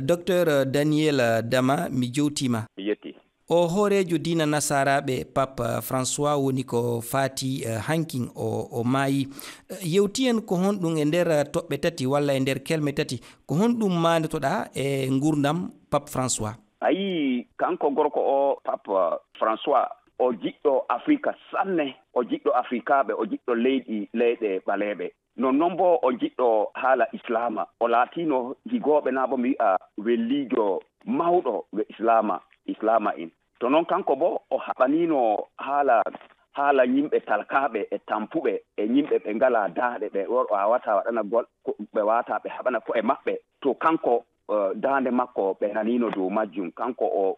Dr Daniel Dama mi jowtima. Yetti. O hoorejo dina nasaraɓe Pape François woni ko faati hankin o maayi. Yewti en ko honɗum e nder toɓɓe tati walla e nder kelme tati ko honɗum mandetoɗa e gurdam Pape François? Ayi kanko gorko o Pape François o jiɗɗo Afrika sanne, o jiɗɗo Afrikaɓe, o jiɗɗo leyɗe ɓaleɓe. Non bo o jiɗɗo haala islama, o laatino higoɓe na bo mi wi'a wellijo mawɗo ɓe islama en. To noon kanko bo o haɓanino haala yimɓe talkaɓe e tampuɓe e yimɓe ɓe ngala daaɗe ɓe o wawata waɗana ɓe wata ɓe haɓana ko'e maɓɓe. To kanko daande makko ɓe nanino dow majjum. Kanko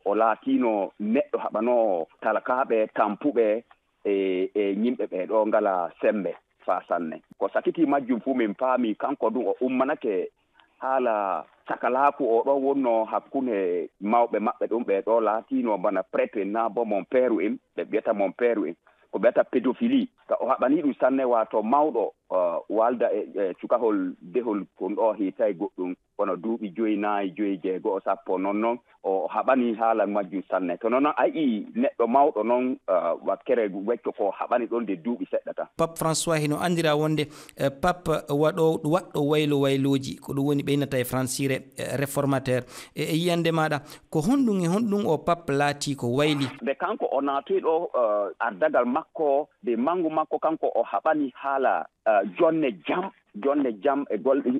o laatino neɗɗo haɓano talkaɓe tampuɓe e yimɓe ɓe ɗo ngala sembe fa sanne. Ko sakiti majjum fu min paami kanko ɗum o ummanake haala sakalaaku o ɗo wonno hakkunde mawɓe maɓɓe ɗum ɓe ɗo laatino bana prêtre na bo mon père en ɓe mbiyata mon père en ko mbiyata pédophilie. O haɓani ɗum sanne wato mawɗo walda e cukahol dehol kon ɗo hitay goɗɗum kono duuɓi 5, 4, 5, 6, 7 non o haɓani haala majjum sanne. To noon a yii neɗɗo mawɗo noon wakkere wecco ko haɓani ɗon de duuɓi seɗɗa tan. Pape François hino andira wonde Pape waɗɗo wayloji ko ɗum woni ɓeynata e francire réformateur e yiyande maɗa ko honɗum o Pape laati ko wayli nde kanko o naatoyi ɗo ardagal makko de mangu makko kanko o haɓani haala jonne jam e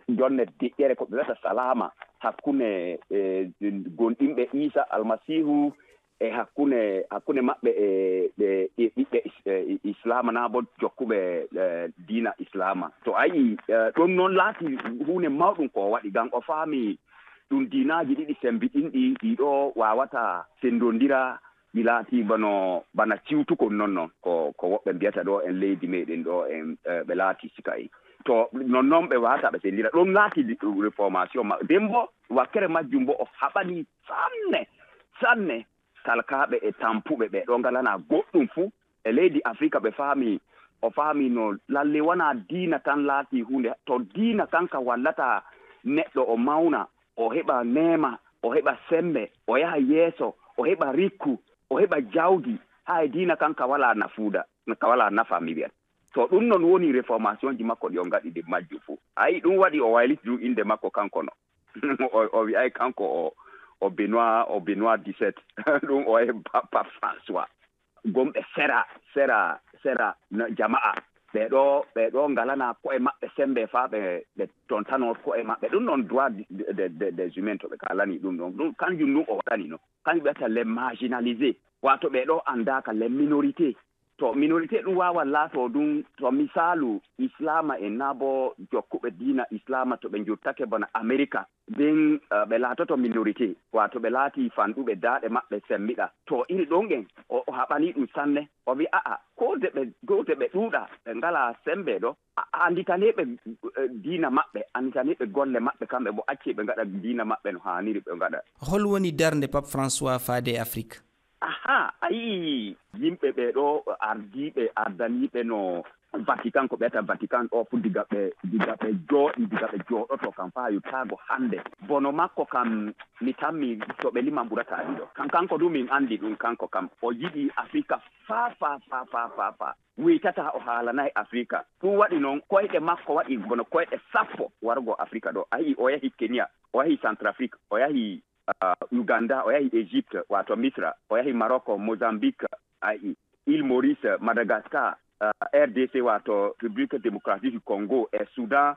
jonne deƴƴere ko ɓe wiyata salama hakkunde gonɗinɓe Isa almasihu e hakkunde maɓɓe e ɓiɓɓe islama na bo jokkuɓe diina islama. To ayi ɗum noon laati hunde mawɗum ko waɗi ngam o faami ɗum diinaji ɗiɗi sembiɗinɗi ɗiɗo wawata sendondira ɗi laati bana ciwtukon noon ko woɓɓe mbiyata ɗo en leydi meɗen ɗo en ɓe laati sikayi. To noon ɓe wawata ɓe sendira ɗum laati réformation ma nden bo wakkere majjum bo o haɓani sanne talkaɓe e tampuɓe ɓe ɗo ngalana goɗɗum fuu e leydi Afrika o faami no lalle wona diina tan laati hunde to diina kanka wallata neɗɗo o mawna o heɓa neema o heɓa sembe o yaha yeeso o heɓa rikku o heɓa jawdi ha e diina kanka wala nafuuda ka wala nafa mi wiyata. To ɗum noon woni réformation ji makko ɗi o ngaɗi de majju fuu. Ayi ɗum waɗi o wayliti ɗum inde makko kanko no o wi'ay kanko o Benoît 17 ɗum o e Pape François gomɓe sera jama'a ɓeɗo ngalana ko'e maɓɓe sembe fa ɓe tontano ko'e maɓɓe ɗum noon droit des humains to ɓe kalani ɗum ɗon kanjum ɗum o waɗani no kanjum ɓeyata les marginalisés wato ɓeɗo andaka les minorités. To minorité ɗum wawa laato ɗum to misalu islama en na bo jokkuɓe diina islama to ɓe jottake bana America nden ɓe laatoto minorité wato ɓe laati fanɗuɓe daaɗe maɓɓe sembiɗa. To iri ɗon en o haɓani ɗum sanne o wi kote ɓe ɗuuɗa ɓe ngala sembe ɗo anditaneɓe diina maɓɓe anditaneɓe golle maɓɓe kamɓe bo acci ɓe ngaɗa diina maɓɓe no haniri ɓe ngaɗa. Hol woni darnde Pape François faade Afrique? Ayi yimɓe ɓe ɗo ardaniɓe no Vatican ko ɓeyata Vatican ɗo fu diga ɓe jooɗoto kam fa yottago hande bono makko kam mi tammi to ɓe liman ɓurata ɗiɗo kanko ɗum min andi ɗum kanko kam o yiɗi Afrika fa wiytata o haalanayi Afrika ɗum waɗi noon koyɗe makko waɗi bono koyɗe 10 wargo Afrika ɗo ayi o yahi Kenya o yahi Centrafrique o yahi Uganda o yahi Égypte wato Misra o yahi Maroc Mozambique ayi Île Maurice Madagascar RDC wato République démocratique du Congo e Soudan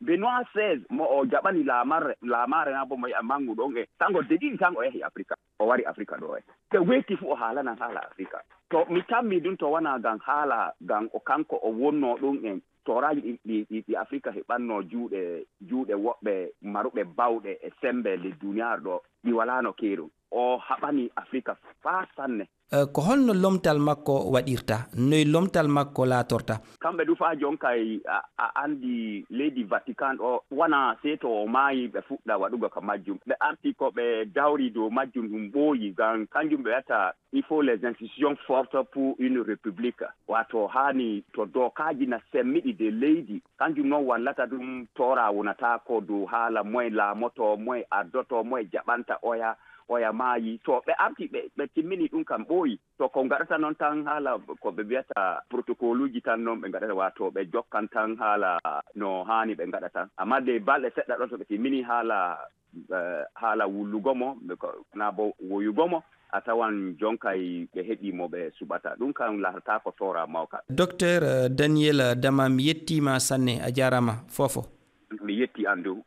Benoît 16 mo o jaɓani lamare na bo mo mangu ɗon e tango deɗiɗi tan o yahi Afrika o wari Afrika ɗo te weeti fu o haalanan haala Afrika. To mi tammi ɗum to wona gan o kanko o wonno ɗum en toraji ɗi Afrika heɓanno juuɗe woɓɓe maruɓe bawɗe e sembe le duniyaaru ɗo ɗi walano keerum o haɓani afrique faa sanne. Ko holno lomtal makko waɗirta, noy lomtal makko laatorta? Kamɓe du faa jonkay a andi leydi vatican o wona seeto o maayi ɓe fuɗɗa waɗugo ka majjum. Ɓe arti ko ɓe dawri dow majjum ɗum ɓooyi, ngam kanjum ɓe wiyata il faut les institutions fortes pour une république. Wato haani to dokaji na semmiɗi leydi, kanjum noon wallata ɗum tora wonata ko dow haala moye laamoto, moye addoto, moye jaɓanta oya maayi. To ɓe arti ɓe timmini ɗum kam ɓooyi. To ko gaɗata noon tan haala ko ɓe wiyata protocole uji tan noon ɓe gaɗata, wato ɓe jokkan tan haala no haani ɓe gaɗa tan. Amma de balɗe seɗɗa ɗon to ɓe timmini haala wullugomo na bo woyugomo, a tawan jonkay ɓe heɓimo ɓe suɓata ɗum kam laatata ko tora mawka. Docteur Daniel Dama, mi yettima sanne, a jarama fofo. Mi yetti andu.